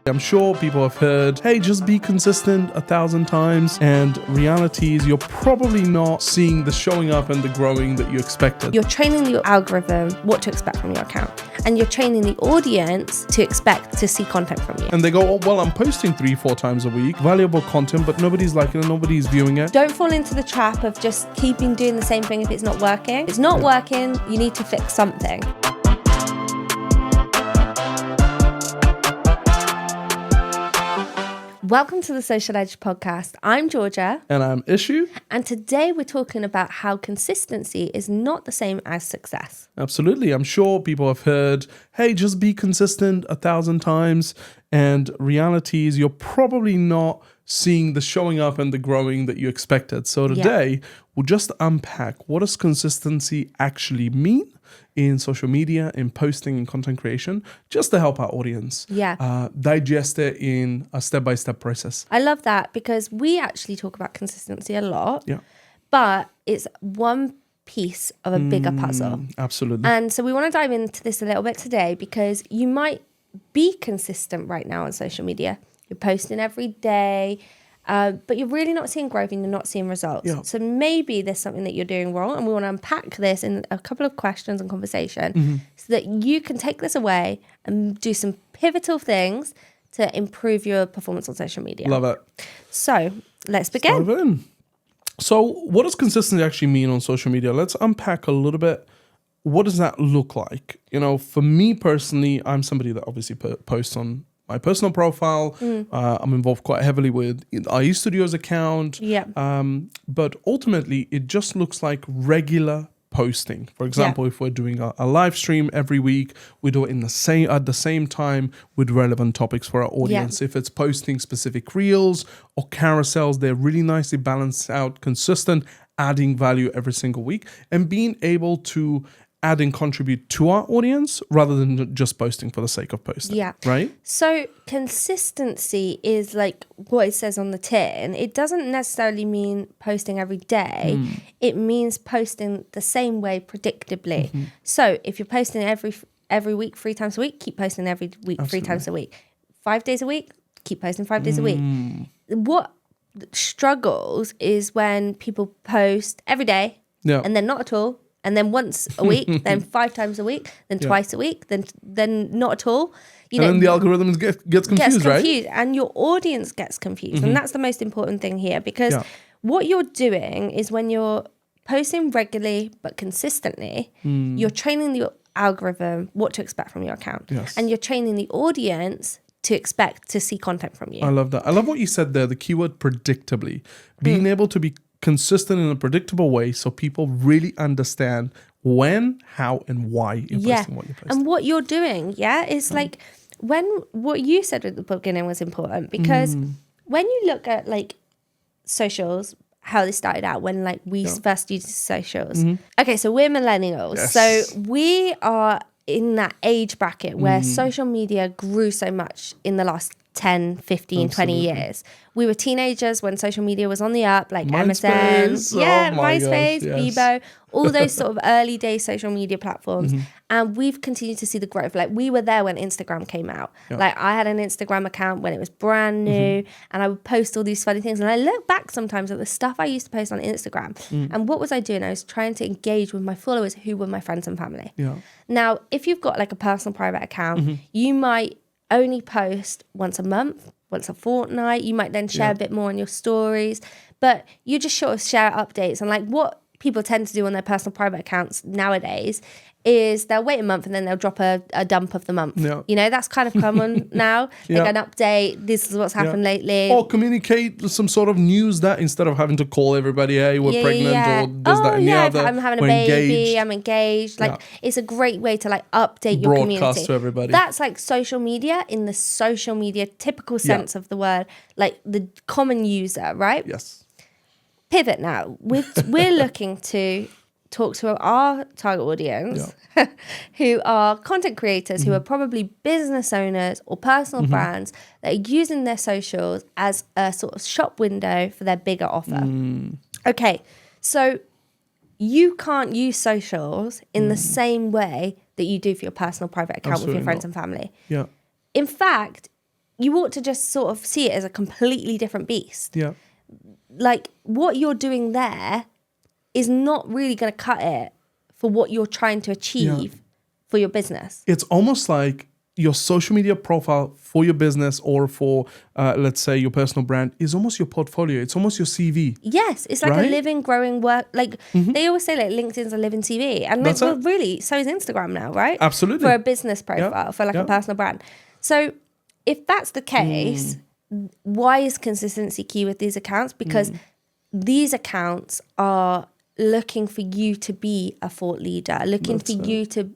I'm sure people have heard, hey, just be consistent 1,000 times. And reality is you're probably not seeing the showing up and the growing that you expected. You're training the algorithm what to expect from your account. And you're training the audience to expect to see content from you. And they go, oh, well, I'm posting 3-4 times a week, valuable content, but nobody's liking it, nobody's viewing it. Don't fall into the trap of just keeping doing the same thing if it's not working. If it's not working, you need to fix something. Welcome to the Social Edge podcast. I'm Georgia. And I'm Ishu. And today we're talking about how consistency is not the same as success. Absolutely. I'm sure people have heard, hey, just be consistent 1,000 times. And reality is you're probably not seeing the showing up and the growing that you expected. So today we'll just unpack, what does consistency actually mean in social media, in posting, in content creation, just to help our audience digest it in a step-by-step process. I love that because we actually talk about consistency a lot, but it's one piece of a bigger puzzle. Absolutely. And so we want to dive into this a little bit today because you might be consistent right now on social media. You're posting every day, but you're really not seeing growth and you're not seeing results. Yeah. So maybe there's something that you're doing wrong, and we want to unpack this in a couple of questions and conversation so that you can take this away and do some pivotal things to improve your performance on social media. Love it. So let's begin. Dive in. So what does consistency actually mean on social media? Let's unpack a little bit. What does that look like? You know, for me personally, I'm somebody that obviously posts on my personal profile. I'm involved quite heavily with our eStudios account. But ultimately, it just looks like regular posting. For example, if we're doing a live stream every week, we do it at the same time with relevant topics for our audience. If it's posting specific reels or carousels, they're really nicely balanced out, consistent, adding value every single week, and being able to add and contribute to our audience rather than just posting for the sake of posting. Right? So consistency is like what it says on the tin. It doesn't necessarily mean posting every day. It means posting the same way predictably. So if you're posting every week, 3 times a week, keep posting every week, 3 times a week. 5 days a week, keep posting 5 days a week. What struggles is when people post every day and then not at all, and then once a week, then 5 times a week, then twice a week, then not at all. And then the algorithm gets confused, right? And your audience gets confused. And that's the most important thing here, because what you're doing is when you're posting regularly but consistently, you're training the algorithm what to expect from your account. And you're training the audience to expect to see content from you. I love that. I love what you said there, the keyword predictably. Being able to be consistent in a predictable way so people really understand when, how, and why you're posting what you're posting. And what you're doing, it's like when what you said at the beginning was important, because when you look at like socials, how they started out when like we first used socials. Okay, so we're millennials. So we are in that age bracket where social media grew so much in the last 10, 15, 20 years. We were teenagers when social media was on the up, like MSN, MySpace, Bebo, all those sort of early day social media platforms. And we've continued to see the growth. Like we were there when Instagram came out. Like I had an Instagram account when it was brand new, and I would post all these funny things. And I look back sometimes at the stuff I used to post on Instagram. And what was I doing? I was trying to engage with my followers who were my friends and family. Now, if you've got like a personal private account, you might only post once a month, once a fortnight. You might then share a bit more on your stories, but you just sort of share updates. And like what people tend to do on their personal private accounts nowadays is they'll wait a month and then they'll drop a dump of the month. You know, that's kind of common now. Like an update, this is what's happened lately. Or communicate some sort of news that instead of having to call everybody, hey, we're pregnant or this, that, and the other. I'm having a baby, I'm engaged. Like it's a great way to like update your community. Broadcast to everybody. That's like social media in the social media typical sense of the word, like the common user, right? Yes. Pivot now. We're looking to talk to our target audience who are content creators, who are probably business owners or personal brands that are using their socials as a sort of shop window for their bigger offer. Okay, so you can't use socials in the same way that you do for your personal private account with your friends and family. In fact, you ought to just sort of see it as a completely different beast. Yeah. Like what you're doing there is not really going to cut it for what you're trying to achieve for your business. It's almost like your social media profile for your business or for, let's say, your personal brand is almost your portfolio. It's almost your CV. Yes, it's like a living, growing work. Like they always say, like LinkedIn's a living CV, and like, well, really, so is Instagram now, right? Absolutely. For a business profile, for like a personal brand. So if that's the case, why is consistency key with these accounts? Because these accounts are looking for you to be a thought leader, looking for you to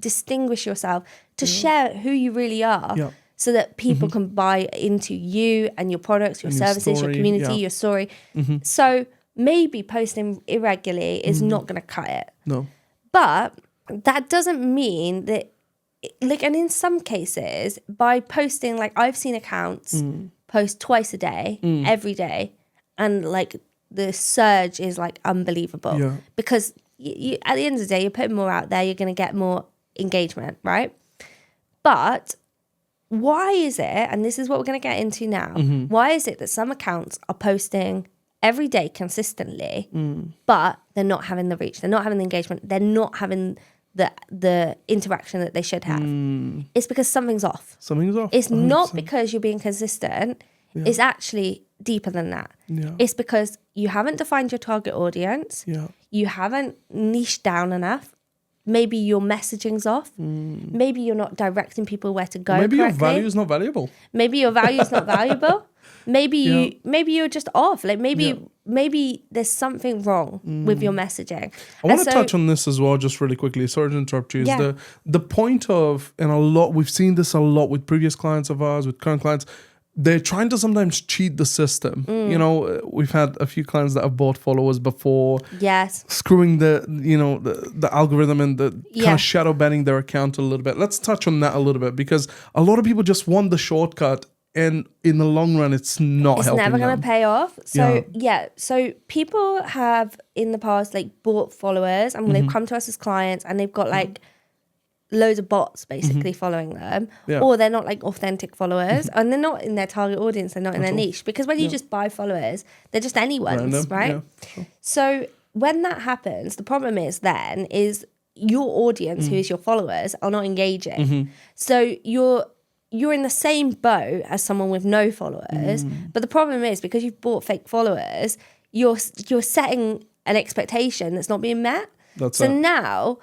distinguish yourself, to share who you really are, so that people can buy into you and your products, your services, your community, your story. So maybe posting irregularly is not going to cut it. No. But that doesn't mean that, like, and in some cases, by posting, like I've seen accounts post twice a day, every day, and like the surge is like unbelievable because you, at the end of the day, you're putting more out there, you're going to get more engagement, right? But why is it, and this is what we're going to get into now, why is it that some accounts are posting every day consistently, but they're not having the reach, they're not having the engagement, they're not having the interaction that they should have? It's because something's off. Something's off. It's 100%. not because you're being consistent. It's actually deeper than that. It's because you haven't defined your target audience. You haven't niched down enough. Maybe your messaging's off. Maybe you're not directing people where to go. Maybe correctly. your value is not valuable. Maybe your value is not valuable. Maybe you're just off. Like maybe there's something wrong with your messaging. I want to touch on this as well, just really quickly. Sorry to interrupt you. Is the point of, and we've seen this a lot with previous clients of ours, with current clients. They're trying to sometimes cheat the system. You know, we've had a few clients that have bought followers before. Yes. Screwing the algorithm and the kind of shadow banning their account a little bit. Let's touch on that a little bit, because a lot of people just want the shortcut, and in the long run, it's not helping them. It's never going to pay off. So, so people have in the past like bought followers, and when they've come to us as clients and they've got like loads of bots basically following them, or they're not like authentic followers, and they're not in their target audience, they're not in their niche, because when you just buy followers, they're just anyone's, right? So when that happens, the problem is your audience, who is your followers, are not engaging. So you're in the same boat as someone with no followers, but the problem is, because you've bought fake followers, you're setting an expectation that's not being met. Now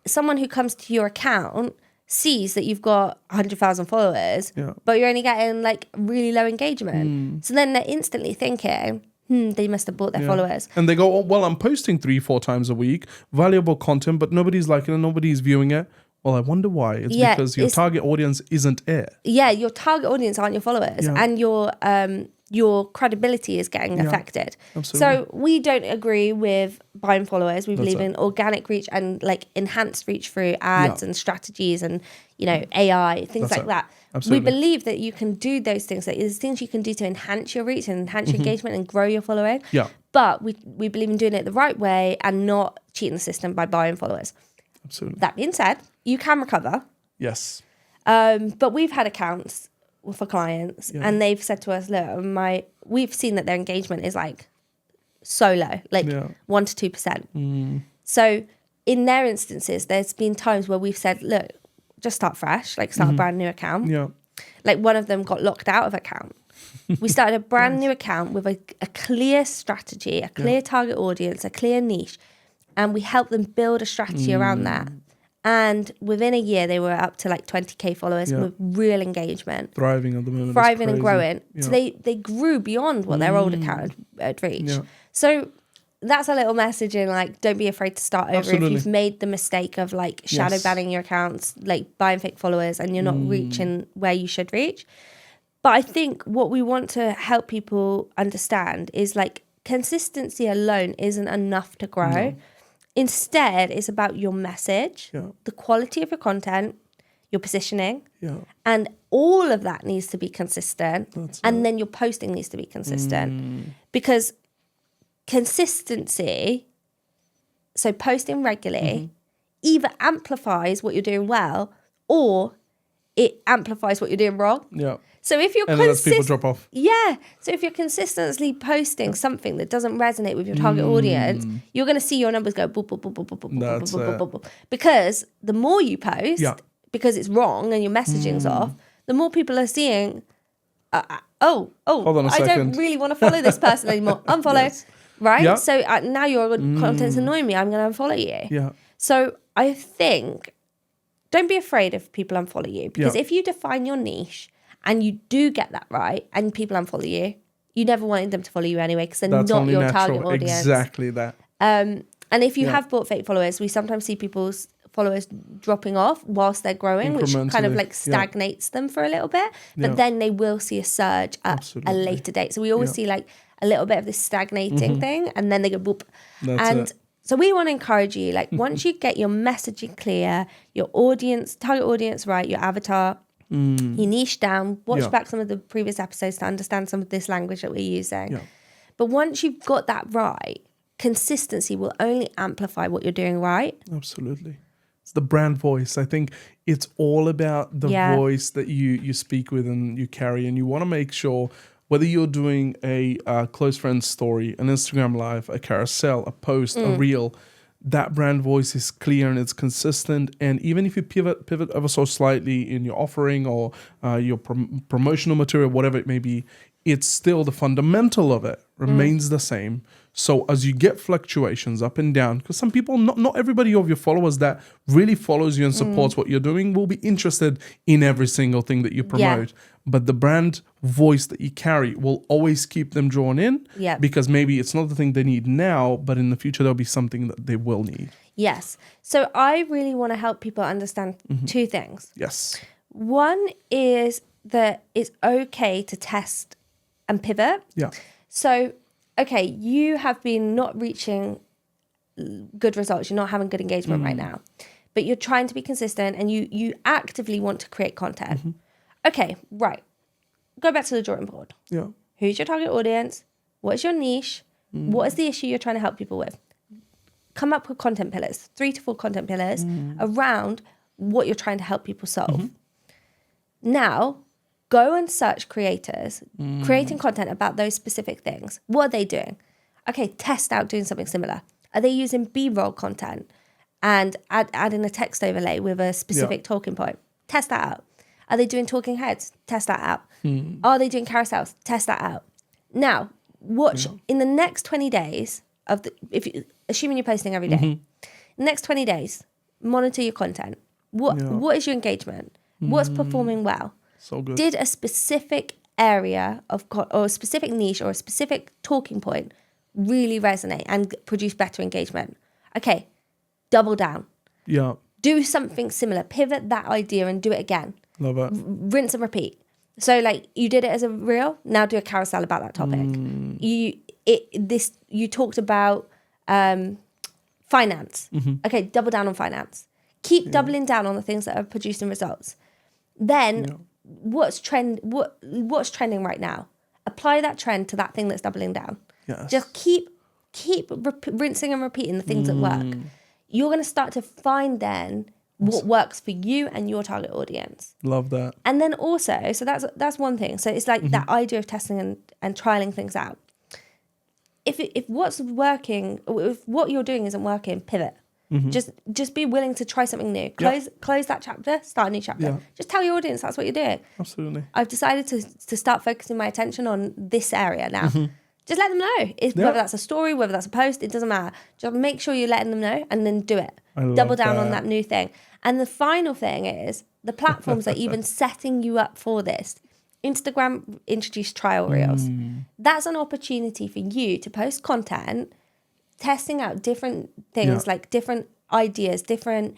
someone who comes to your account sees that you've got 100,000 followers, but you're only getting like really low engagement. So then they're instantly thinking, they must have bought their followers. And they go, oh, well, I'm posting 3-4 times a week, valuable content, but nobody's liking it, nobody's viewing it. Well, I wonder why. It's because your target audience isn't it. Yeah, your target audience aren't your followers, and your credibility is getting affected. Absolutely. So we don't agree with buying followers. We believe in organic reach and like enhanced reach through ads and strategies and, you know, AI, things like that. Absolutely. We believe that you can do those things. That there's things you can do to enhance your reach and enhance your engagement and grow your following. But we believe in doing it the right way and not cheating the system by buying followers. Absolutely. That being said, you can recover. Yes. But we've had accounts for clients and they've said to us, look, we've seen that their engagement is like so low, like 1 to 2%. So in their instances, there's been times where we've said, look, just start fresh, like start a brand new account. Like one of them got locked out of account. We started a brand new account with a clear strategy, a clear target audience, a clear niche, and we helped them build a strategy around that. And within a year, they were up to like 20k followers with real engagement. Thriving at the moment. Thriving and growing. So they grew beyond what their old account had reached. So that's a little message in like, don't be afraid to start over. If you've made the mistake of like shadow banning your accounts, like buying fake followers, and you're not reaching where you should reach. But I think what we want to help people understand is like consistency alone isn't enough to grow. Instead, it's about your message, the quality of your content, your positioning, and all of that needs to be consistent. And then your posting needs to be consistent. Because consistency, so posting regularly, either amplifies what you're doing well or it amplifies what you're doing wrong. So if you're and then lets people drop off. Yeah. So if you're consistently posting something that doesn't resonate with your target audience, you're going to see your numbers go boop, boop, boop, boop, boop, boop, boop, boop, boop, boop, boop. Because the more you post, because it's wrong and your messaging's off, the more people are seeing, hold on a second. I don't really want to follow this person anymore. Unfollow. Yes. Right? Yeah. So now your content's annoying me. I'm going to unfollow you. Yeah. So I think, don't be afraid if people unfollow you. Because if you define your niche and you do get that right and people unfollow you, you never wanted them to follow you anyway because they're not your target audience. Exactly that. And if you have bought fake followers, we sometimes see people's followers dropping off whilst they're growing, which kind of like stagnates them for a little bit. But then they will see a surge at a later date. So we always see like a little bit of this stagnating thing and then they go boop. So we want to encourage you, like once you get your messaging clear, your audience, target audience right, your avatar, your niche down, watch back some of the previous episodes to understand some of this language that we're using. But once you've got that right, consistency will only amplify what you're doing right. Absolutely. It's the brand voice. I think it's all about the voice that you speak with and you carry, and you want to make sure whether you're doing a close friend story, an Instagram live, a carousel, a post, a reel, that brand voice is clear and it's consistent. And even if you pivot ever so slightly in your offering or your promotional material, whatever it may be, it's still the fundamental of it remains the same. So as you get fluctuations up and down, because some people, not everybody of your followers that really follows you and supports what you're doing will be interested in every single thing that you promote. But the brand voice that you carry will always keep them drawn in because maybe it's not the thing they need now, but in the future there'll be something that they will need. Yes. So I really want to help people understand two things. Yes. One is that it's okay to test and pivot. Yeah. So, okay, you have been not reaching good results. You're not having good engagement right now, but you're trying to be consistent and you actively want to create content. Okay, right. Go back to the drawing board. Yeah. Who's your target audience? What's your niche? What is the issue you're trying to help people with? Come up with content pillars, 3 to 4 content pillars around what you're trying to help people solve. Now, go and search creators creating content about those specific things. What are they doing? Okay, test out doing something similar. Are they using B-roll content and adding a text overlay with a specific talking point? Test that out. Are they doing talking heads? Test that out. Are they doing carousels? Test that out. Now, watch in the next 20 days assuming you're posting every day, in the next 20 days, monitor your content. What is your engagement? What's performing well? So good. Did a specific area or a specific niche or a specific talking point really resonate and produce better engagement? Okay, double down. Yeah. Do something similar. Pivot that idea and do it again. Love it. Rinse and repeat. So like you did it as a reel, now do a carousel about that topic. You talked about finance. Okay, double down on finance. Keep doubling down on the things that are producing results. Then what's trending right now? Apply that trend to that thing that's doubling down. Yes. Just keep rinsing and repeating the things that work. You're going to start to find then what works for you and your target audience. Love that. And then also, so that's one thing. So it's like that idea of testing and trialing things out. If what's working, if what you're doing isn't working, pivot. Just be willing to try something new. Close that chapter, start a new chapter. Just tell your audience that's what you're doing. Absolutely. I've decided to start focusing my attention on this area now. Just let them know. Whether that's a story, whether that's a post, it doesn't matter. Just make sure you're letting them know and then do it. Double down on that new thing. And the final thing is the platforms are even setting you up for this. Instagram introduced trial reels. That's an opportunity for you to post content, testing out different things like different ideas, different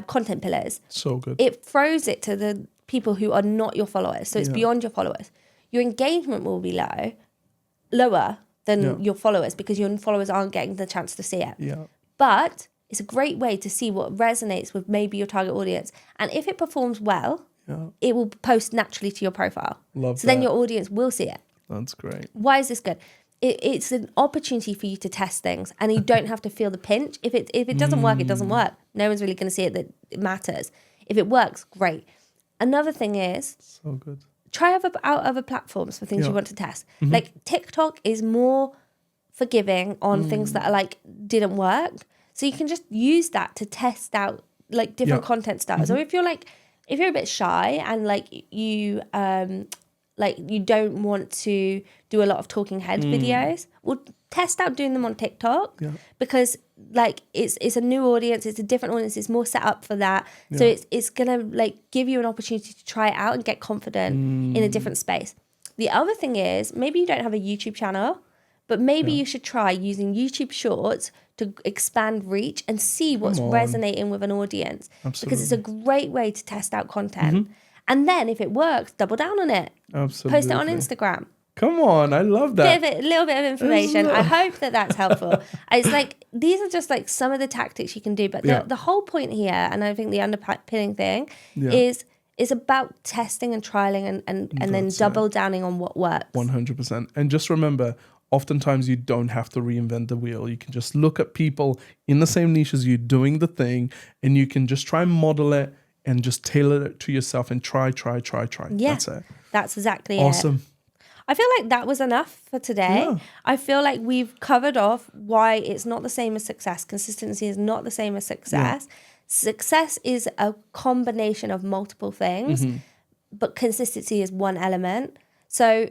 content pillars. So good. It throws it to the people who are not your followers. So it's beyond your followers. Your engagement will be lower than your followers because your followers aren't getting the chance to see it. But it's a great way to see what resonates with maybe your target audience. And if it performs well, it will post naturally to your profile. Love so that. then your audience will see it. That's great. Why is this good? It's an opportunity for you to test things and you don't have to feel the pinch. If it doesn't work, it doesn't work. No one's really going to see it that it matters. If it works, great. Another thing is so good. try out other platforms for things you want to test. Mm-hmm. Like TikTok is more forgiving on things that are like didn't work. So you can just use that to test out like different content styles. Or if you're a bit shy and like you don't want to do a lot of talking head videos, well, test out doing them on TikTok because like it's a new audience, it's a different audience, it's more set up for that. So it's gonna like give you an opportunity to try it out and get confident in a different space. The other thing is maybe you don't have a YouTube channel, but maybe you should try using YouTube Shorts to expand reach and see what's resonating with an audience. Absolutely. Because it's a great way to test out content. And then if it works, double down on it. Absolutely. Post it on Instagram. Come on, I love that. A little bit of information. I hope that's helpful. It's like, these are just like some of the tactics you can do. But the whole point here, and I think the underpinning thing is about testing and trialing and then double downing on what works. 100%. And just remember, oftentimes you don't have to reinvent the wheel. You can just look at people in the same niche as you doing the thing, and you can just try and model it and just tailor it to yourself and try. Yeah, that's it. That's exactly Awesome. I feel like that was enough for today. Yeah. I feel like we've covered off why it's not the same as success. Consistency is not the same as success. Yeah. Success is a combination of multiple things, but consistency is one element. So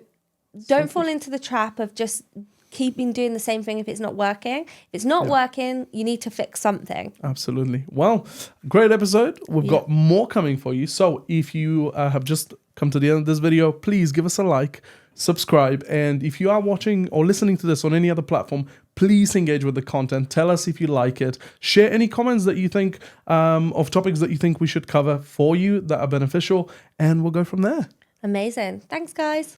don't fall into the trap of just keeping doing the same thing if it's not working. If it's not working, you need to fix something. Absolutely. Well, great episode. We've got more coming for you. So if you have just come to the end of this video, please give us a like, subscribe, and if you are watching or listening to this on any other platform, please engage with the content. Tell us if you like it. Share any comments that you think of topics that you think we should cover for you that are beneficial, and we'll go from there. Amazing. Thanks, guys.